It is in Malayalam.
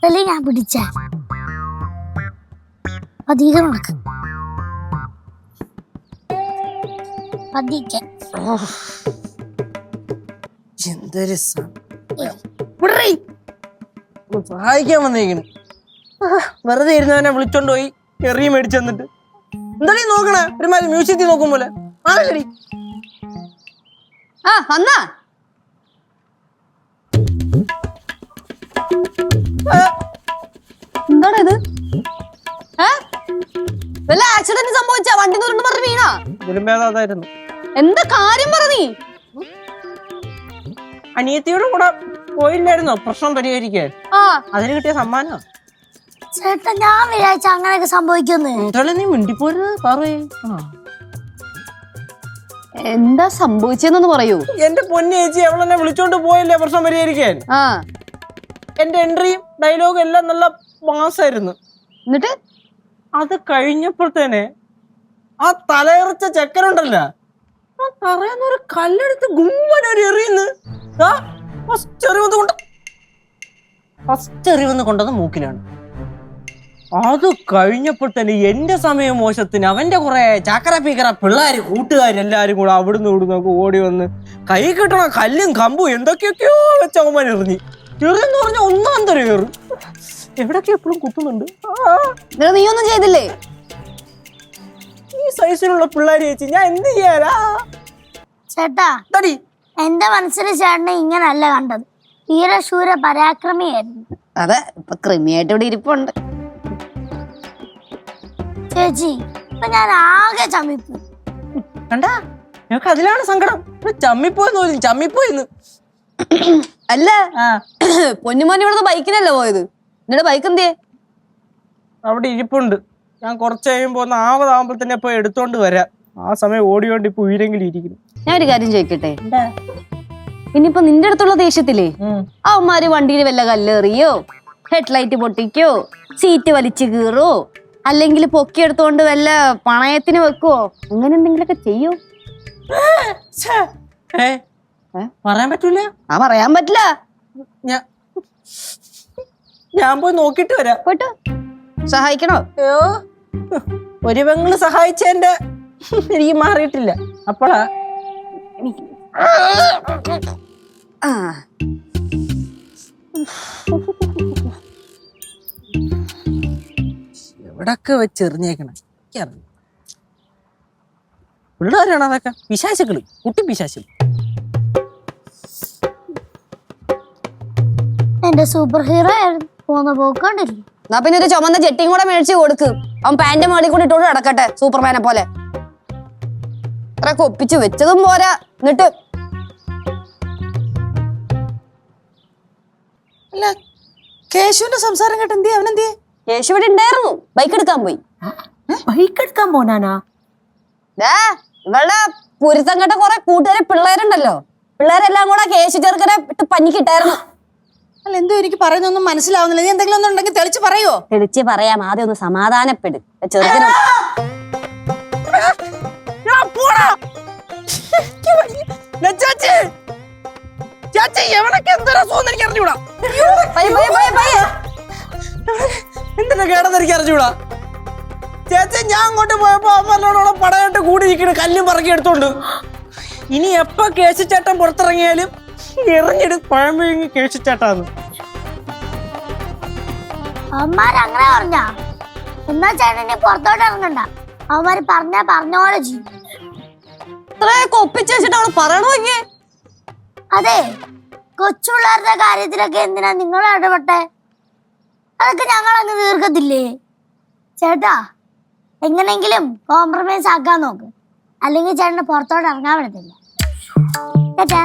അല്ലെങ്കിൽ ഞാൻ പിടിച്ച പതിയെ നടക്കും. പതിയെ എന്തൊരു സഹായിക്കാൻ വന്നേക്കണ്. വെറുതെ ഇരുന്നവനെ വിളിച്ചോണ്ട് പോയി എറിയ മേടിച്ചു തന്നിട്ട് എന്തായാലും നോക്കണേ ഒരുമാതിരി മ്യൂസിയത്തിൽ നോക്കും പോലെ. ആളടി വന്നാ എന്താടാ ഇത്? വല്ല ആക്സിഡന്റ് സംഭവിച്ചാ? വണ്ടി ദൂരം പറഞ്ഞ് വീണാ? ഇതിലും എന്താ കാര്യം പറ നീ. അനിയത്തിയുടെ കൂടെ പോയില്ലായിരുന്നോ പ്രശ്നം പരിഹരിക്കാൻ? അതിന് കിട്ടിയ സമ്മാനം. ചേട്ടാ ഞാൻ വിചാരിച്ച അങ്ങനെയൊക്കെ സംഭവിക്കുന്നു. നീ മിണ്ടിപ്പോരുന്നത് പറയേ. എന്താ സംഭവിച്ചെന്നൊന്ന് പറയൂ. എന്റെ പൊന്നു ചേച്ചി അവളെന്നെ വിളിച്ചോണ്ട് പോയില്ലേ പ്രശ്നം പരിഹരിക്കാൻ. എന്റെ എൻട്രിയും ഡയലോഗും എല്ലാം നല്ല മാസായിരുന്നു. എന്നിട്ട് അത് കഴിഞ്ഞപ്പോഴത്തേനെ ആ തലയിറച്ച ചെക്കനുണ്ടല്ലോ, ആ തറയുന്നൊരു കല്ലെടുത്ത് ഗുമ്മനൊരു എറിയുന്നു. ഫസ്റ്റ് എറിവന്ന് കൊണ്ടത് മൂക്കിലാണ്. അത് കഴിഞ്ഞപ്പോൾ തന്നെ എന്റെ സമയം മോശത്തിന് അവന്റെ കുറെ ചാക്കര പീക്കറ പിള്ളേര് കൂട്ടുകാരെല്ലാരും കൂടെ അവിടുന്ന് ഇവിടുന്നൊക്കെ ഓടി വന്ന് കൈ കിട്ടണ കല്ലും കമ്പും എന്തൊക്കെയൊക്കെയോ വെച്ച് അവന്മാർ എറിഞ്ഞു. എറിയെന്ന് പറഞ്ഞ ഒന്നാം തരം ഏറും. എവിടൊക്കെ എപ്പോഴും കുത്തുന്നുണ്ട്. നീ ഒന്നും ചെയ്തില്ലേ? ഈ സൈസിലുള്ള പിള്ളേര് ചേച്ചി ഞാൻ എന്ത് ചെയ്യാനാ? ചേട്ടാ എന്റെ മനസ്സിന് ചേട്ടനെ ഇങ്ങനല്ല കണ്ടത്. വീരശൂര പരാക്രമിയായിരുന്നു. അതെ, ഇപ്പൊ ക്രിമിയായിട്ട് ഇവിടെ ഇരിപ്പുണ്ട്. ചേച്ചി ഇപ്പൊ ഞാൻ ആകെ ചമ്മിപ്പോ. കണ്ടാ ഞങ്ങൾക്ക് അതിലാണ് സങ്കടം. ചമ്മിപ്പോയെന്ന് പോലും ചമ്മിപ്പോയിന്ന്. അല്ല പൊന്നുമോൻ ഇവിടുന്ന് ബൈക്കിനല്ലേ പോയത്? നിങ്ങളുടെ ബൈക്ക് എന്തിയെ? അവിടെ ഇരിപ്പുണ്ട്. ഞാൻ കുറച്ച് കഴിയുമ്പോ ഒന്ന് ആവതാകുമ്പോൾ തന്നെ പോയി എടുത്തോണ്ട് വരാം. ആ സമയം ഓടിയോണ്ട് ഇപ്പൊ ഉയരെങ്കിലും ഇരിക്കുന്നു. ഞാൻ ഒരു കാര്യം ചോദിക്കട്ടെ, ഇനിയിപ്പോ നിന്റെ അടുത്തുള്ള ദേഷ്യത്തില്ലേ അവന്മാര് വണ്ടിയിൽ വല്ല കല്ലെറിയോ, ഹെഡ്ലൈറ്റ് പൊട്ടിക്കോ, സീറ്റ് വലിച്ചു കീറോ, അല്ലെങ്കിൽ പൊക്കിയെടുത്തോണ്ട് വല്ല പണയത്തിന് വെക്കുവോ, അങ്ങനെ എന്തെങ്കിലുമൊക്കെ ചെയ്യോ? പറയാൻ പറ്റൂല. പറയാൻ പറ്റില്ല. ഞാൻ പോയി നോക്കിട്ട് വരാം. പോയിട്ട് സഹായിക്കണോ? ഒരു പെങ്ങള് സഹായിച്ചെന്റെ എനിക്ക് മാറിയിട്ടില്ല. അപ്പളാ എവിടൊക്കെ വെച്ചെറിഞ്ഞേക്കണ എനിക്കറിയാം. പിള്ളേരാണ് അതൊക്കെ പിശാചുക്കള്, കുട്ടി പിശാചുകൾ. എന്റെ സൂപ്പർ ഹീറോ പോന്ന പോക്കണ്ടില്ല. എന്നാ പിന്നെ ഒരു ചുമന്ന ജെട്ടിയും കൂടെ മേടിച്ച് കൊടുക്ക്. അവൻ പാന്റ് മേളിൽ കൂടി ഇട്ടോണ്ട് നടക്കട്ടെ സൂപ്പർമാനെ പോലെ. അത്രയൊക്കെ ഒപ്പിച്ച് വെച്ചതും പോരാ. എന്നിട്ട് അല്ല കേശുവിന്റെ സംസാരം കേട്ട് എന്തിയെ? അവനെന്തിയെ? കേശു ഇവിടെ ഉണ്ടായിരുന്നു, ബൈക്ക് എടുക്കാൻ പോയി. ബൈക്ക് എടുക്കാൻ പോനാനാ? ഇവളുടെ പുരുത്തം കേട്ട കുറെ കൂട്ടുകാരെ പിള്ളേരുണ്ടല്ലോ, പിള്ളേരെല്ലാം കൂടെ കേശു ചെറുക്കനെ ഇട്ട് പഞ്ഞിക്കിട്ടായിരുന്നു. അല്ല എന്തോ എനിക്ക് പറയുന്നൊന്നും മനസ്സിലാവുന്നില്ല. നീ എന്തെങ്കിലും ഒന്നും ഉണ്ടെങ്കിൽ തെളിച്ച് പറയോ? തെളിച്ച് പറയാം, ആദ്യം ഒന്ന് സമാധാനപ്പെട്. ചെറുക്കനും എന്തിനാ കേടെന്ന് എനിക്ക് അറിഞ്ഞൂടാ ചേച്ചി. ഞാൻ അങ്ങോട്ട് പോയപ്പോ അമ്മനോടോടെ പടയായിട്ട് കൂടിയിരിക്കണ കല്ലും പറക്കി എടുത്തോണ്ട്. ഇനി എപ്പോ കേശുചേട്ടൻ പുറത്തിറങ്ങിയാലും എറിഞ്ഞിട് പഴമ്പഴങ്ങി കേശുചേട്ടാന്ന്. അവന്മാരങ്ങനെ പറഞ്ഞാ എന്നാ ചേട്ടനെ പുറത്തോട്ട് ഇറങ്ങണ്ട. അവന്മാര് പറഞ്ഞോലെ ചെയ്യും. ഇത്രയൊക്കെ ഒപ്പിച്ച് വെച്ചിട്ട് അവള് പറയണോക്കെ. അതെ, കൊച്ചു പിള്ളേരുടെ കാര്യത്തിലൊക്കെ എന്തിനാ നിങ്ങൾ ഇടപെട്ടെ? അതൊക്കെ ഞങ്ങൾ അങ്ങ് തീർക്കത്തില്ലേ? ചേട്ടാ എങ്ങനെങ്കിലും കോംപ്രമൈസ് ആക്കാൻ നോക്ക്, അല്ലെങ്കിൽ ചേട്ടന് പുറത്തോട്ട് ഇറങ്ങാൻ പറ്റത്തില്ല. ചേട്ടാ